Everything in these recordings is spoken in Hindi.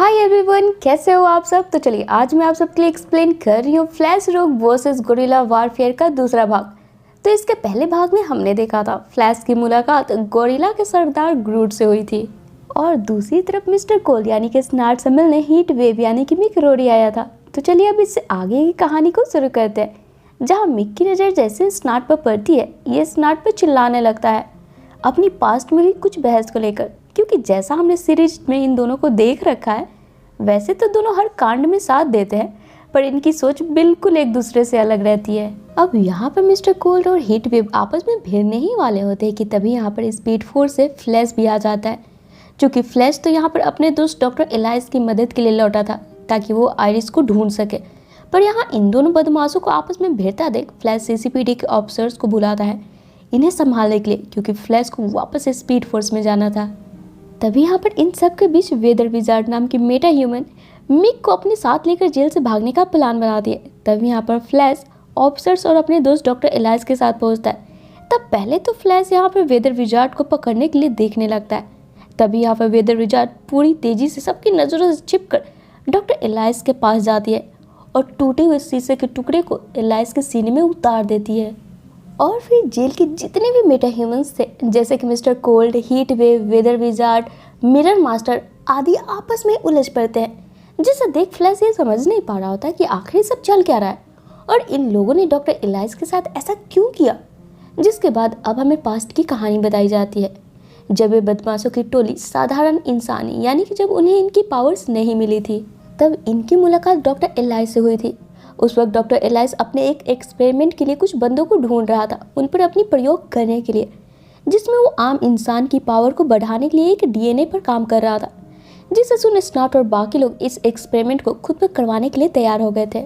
हाय एवरीवन, कैसे हो आप सब। तो चलिए आज मैं आप सबके लिए एक्सप्लेन कर रही हूँ फ्लैश रोग वर्सेस गोरिल्ला वॉरफेयर का दूसरा भाग। तो इसके पहले भाग में हमने देखा था फ्लैश की मुलाकात गोरिल्ला के सरदार ग्रूट से हुई थी और दूसरी तरफ मिस्टर कोल यानी कि स्नार्ट से मिलने हीट वेव यानी कि मिक रोरी आया था। तो चलिए अब इससे आगे की कहानी को शुरू करते हैं, जहाँ मिक की नज़र जैसे स्नार्ट पर पड़ती है ये स्नार्ट पर चिल्लाने लगता है अपनी पास्ट में हुई कुछ बहस को लेकर, क्योंकि जैसा हमने सीरीज में इन दोनों को देख रखा है वैसे तो दोनों हर कांड में साथ देते हैं, पर इनकी सोच बिल्कुल एक दूसरे से अलग रहती है। अब यहाँ पर मिस्टर कोल्ड और हीट वेव आपस में भिड़ने ही वाले होते हैं कि तभी यहाँ पर स्पीड फोर्स से फ्लैश भी आ जाता है। क्योंकि फ्लैश तो यहाँ पर अपने दोस्त डॉक्टर एलाइस की मदद के लिए लौटा था ताकि वो आयरिस को ढूंढ सके, पर यहाँ इन दोनों बदमाशों को आपस में भिड़ता देख फ्लैश सीसीपीडी के ऑफिसर्स को बुलाता है इन्हें संभालने के लिए, क्योंकि फ्लैश को वापस स्पीड फोर्स में जाना था। तभी यहाँ पर इन सब के बीच वेदर विजार्ड नाम की मेटा ह्यूमन मिक को अपने साथ लेकर जेल से भागने का प्लान बनाती है। तभी यहाँ पर फ्लैश ऑफिसर्स और अपने दोस्त डॉक्टर एलाइस के साथ पहुँचता है। तब पहले तो फ्लैश यहाँ पर वेदर विजार्ड को पकड़ने के लिए देखने लगता है। तभी यहाँ पर वेदर विजार्ड पूरी तेजी से सबकी नज़रों से छिपकर डॉक्टर एलाइस के पास जाती है और टूटे हुए शीशे के टुकड़े को एलाइस के सीने में उतार देती है। और फिर जेल के जितने भी मेटा ह्यूमंस थे जैसे कि Mister Cold, Heat Wave, Weather Wizard, Mirror Master आदि आपस में उलझ पड़ते हैं, जिसे देख फ्लैश ये समझ नहीं पा रहा होता कि आखिर सब चल क्या रहा है और इन लोगों ने डॉक्टर एलाइस के साथ ऐसा क्यों किया। जिसके बाद अब हमें पास्ट की कहानी बताई जाती है, जब ये बदमाशों की टोली साधारण इंसानी यानी कि जब उन्हें इनकी पावर्स नहीं मिली थी तब इनकी मुलाकात डॉक्टर एलाइस से हुई थी। उस वक्त डॉक्टर एलाइस अपने एक एक्सपेरिमेंट के लिए कुछ बंदों को ढूंढ रहा था, उन पर अपनी प्रयोग करने के लिए, जिसमें वो आम इंसान की पावर को बढ़ाने के लिए एक डीएनए पर काम कर रहा था, जिसे सुन स्नार्ट और बाकी लोग इस एक्सपेरिमेंट को खुद पर करवाने के लिए तैयार हो गए थे।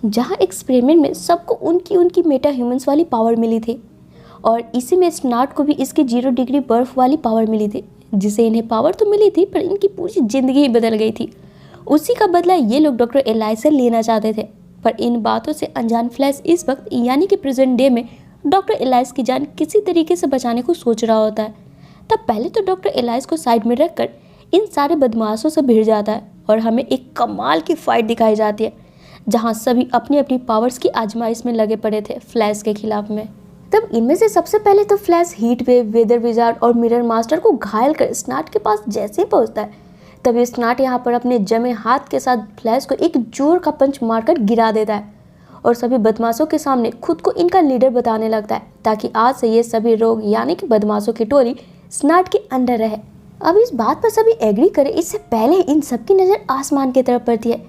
जहाँ एक्सपेरिमेंट में सबको उनकी मेटा ह्यूमंस वाली पावर मिली थी और इसी में स्नार्ट को भी इसकी 0 डिग्री बर्फ वाली पावर मिली थी, जिसे इन्हें पावर तो मिली थी पर इनकी पूरी जिंदगी ही बदल गई थी। उसी का बदला ये लोग डॉक्टर एलाइस से लेना चाहते थे, पर इन बातों से अनजान फ्लैश इस वक्त यानी कि प्रेजेंट डे में डॉक्टर एलाइस की जान किसी तरीके से बचाने को सोच रहा होता है। तब पहले तो डॉक्टर एलाइस को साइड में रखकर इन सारे बदमाशों से भिड़ जाता है और हमें एक कमाल की फाइट दिखाई जाती है, जहां सभी अपनी अपनी पावर्स की आजमाइश में लगे पड़े थे फ्लैश के खिलाफ में। तब इनमें से सबसे पहले तो Flash Heat Wave, Weather Wizard और मिरर मास्टर को घायल कर स्नार्ट के पास जैसे ही पहुँचता है तभी स्नार्ट यहाँ पर अपने जमे हाथ के साथ फ्लैश को एक जोर का पंच मारकर गिरा देता है और सभी बदमाशों के सामने खुद को इनका लीडर बताने लगता है ताकि आज से ये सभी लोग यानी कि बदमाशों की टोली स्नार्ट के अंडर रहे। अब इस बात पर सभी एग्री करें इससे पहले इन सबकी नज़र आसमान की तरफ पड़ती है,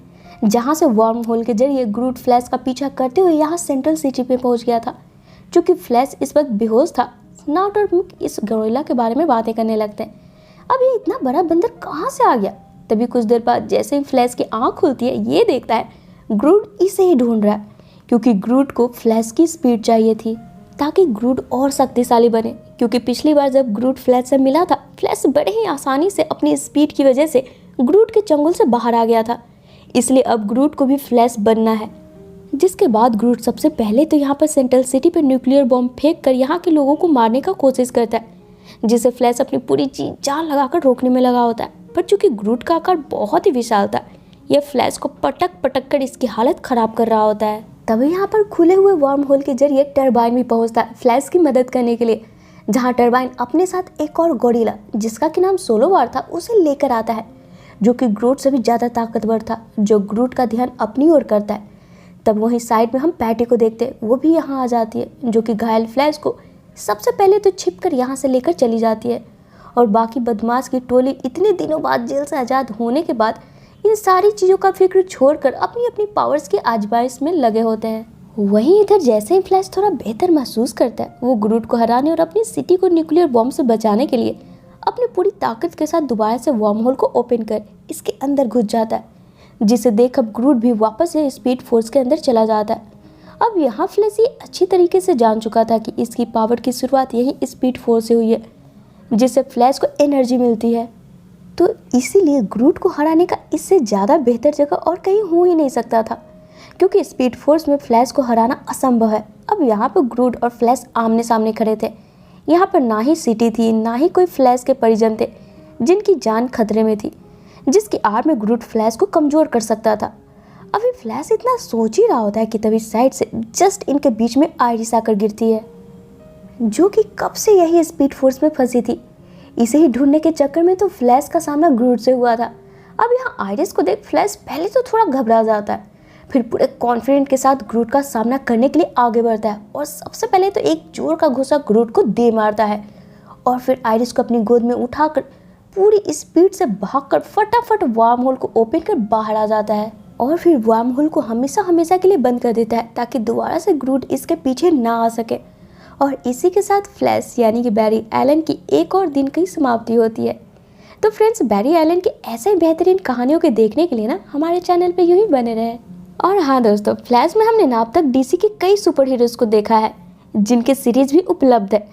जहाँ से वार्म होल के जरिए ग्रूट फ्लैश का पीछा करते हुए यहाँ सेंट्रल सिटी पे पहुँच गया था। चूँकि फ्लैश इस वक्त बेहोश था, स्नार्ट और मिक इस गोरिल्ला के बारे में बातें करने लगते हैं, अब ये इतना बड़ा बंदर कहाँ से आ गया। तभी कुछ देर बाद जैसे ही फ्लैश की आंख खुलती है ये देखता है ग्रूट इसे ही ढूंढ रहा है, क्योंकि ग्रूट को फ्लैश की स्पीड चाहिए थी ताकि ग्रूट और शक्तिशाली बने। क्योंकि पिछली बार जब ग्रूट फ्लैश से मिला था फ्लैश बड़े ही आसानी से अपनी स्पीड की वजह से ग्रूट के चंगुल से बाहर आ गया था, इसलिए अब ग्रूट को भी फ्लैश बनना है। जिसके बाद ग्रूट सबसे पहले तो यहाँ पर सेंट्रल सिटी पर न्यूक्लियर बॉम्ब फेंक कर यहाँ के लोगों को मारने का कोशिश करता है, जिसे फ्लैश अपनी पूरी जान लगाकर रोकने में लगा होता है। पर चूंकि ग्रूट का आकार बहुत ही विशाल था यह फ्लैश को पटक पटक कर इसकी हालत खराब कर रहा होता है। तभी यहाँ पर खुले हुए वार्म होल के जरिए टरबाइन भी पहुँचता है फ्लैश की मदद करने के लिए, जहाँ टरबाइन अपने साथ एक और गोरिल्ला जिसका कि नाम सोलोवार था उसे लेकर आता है, जो कि ग्रूट से भी ज़्यादा ताकतवर था, जो ग्रूट का ध्यान अपनी ओर करता है। तब वहीं साइड में हम पैटी को देखते हैं, वो भी यहाँ आ जाती है, जो कि घायल फ्लैश को सबसे पहले तो छिपकर यहाँ से लेकर चली जाती है और बाकी बदमाश की टोली इतने दिनों बाद जेल से आज़ाद होने के बाद इन सारी चीज़ों का फिक्र छोड़कर अपनी अपनी पावर्स की आजमाइश में लगे होते हैं। वहीं इधर जैसे ही फ्लैश थोड़ा बेहतर महसूस करता है वो ग्रूट को हराने और अपनी सिटी को न्यूक्लियर बॉम्ब से बचाने के लिए अपनी पूरी ताकत के साथ दोबारा से वार्म होल को ओपन कर इसके अंदर घुस जाता है, जिसे देख अब ग्रूट भी वापस से स्पीड फोर्स के अंदर चला जाता है। अब यहाँ फ्लैश ये अच्छी तरीके से जान चुका था कि इसकी पावर की शुरुआत यही स्पीड फोर्स से हुई है, जिससे फ्लैश को एनर्जी मिलती है। तो इसीलिए ग्रूट को हराने का इससे ज़्यादा बेहतर जगह और कहीं हो ही नहीं सकता था, क्योंकि स्पीड फोर्स में फ्लैश को हराना असंभव है। अब यहाँ पर ग्रूट और फ्लैश आमने सामने खड़े थे। यहाँ पर ना ही सिटी थी ना ही कोई फ्लैश के परिजन थे जिनकी जान खतरे में थी, जिसकी आड़ में ग्रूट फ्लैश को कमज़ोर कर सकता था। अभी फ्लैश इतना सोच ही रहा होता है कि तभी साइड से जस्ट इनके बीच में आइरिस आकर गिरती है, जो कि कब से यही स्पीड फोर्स में फंसी थी। इसे ही ढूंढने के चक्कर में तो फ्लैश का सामना ग्रूट से हुआ था। अब यहाँ आइरिस को देख फ्लैश पहले तो थोड़ा घबरा जाता है, फिर पूरे कॉन्फिडेंट के साथ ग्रूट का सामना करने के लिए आगे बढ़ता है और सबसे पहले तो एक जोर का घुसा ग्रूट को दे मारता है और फिर आइरिस को अपनी गोद में उठाकर पूरी स्पीड से भागकर फटाफट वार्म होल को ओपन कर बाहर आ जाता है और फिर वार्म होल को हमेशा के लिए बंद कर देता है ताकि दोबारा से ग्रूट इसके पीछे ना आ सके। और इसी के साथ फ्लैश यानी कि बैरी एलन की एक और दिन की समाप्ति होती है। तो फ्रेंड्स, बैरी एलन की ऐसे ही बेहतरीन कहानियों के देखने के लिए ना हमारे चैनल पे यूं ही बने रहें। और हाँ दोस्तों, फ्लैश में हमने ना अब तक डीसी के कई सुपर हीरोज़ को देखा है जिनके सीरीज भी उपलब्ध है।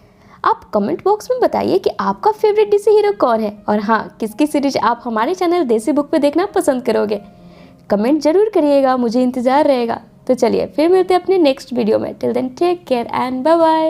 आप कमेंट बॉक्स में बताइए कि आपका फेवरेट डीसी हीरो कौन है और हाँ, किसकी सीरीज आप हमारे चैनल देसी बुक पे देखना पसंद करोगे। कमेंट जरूर करिएगा, मुझे इंतज़ार रहेगा। तो चलिए फिर मिलते हैं अपने नेक्स्ट वीडियो में। Till then take care and bye bye.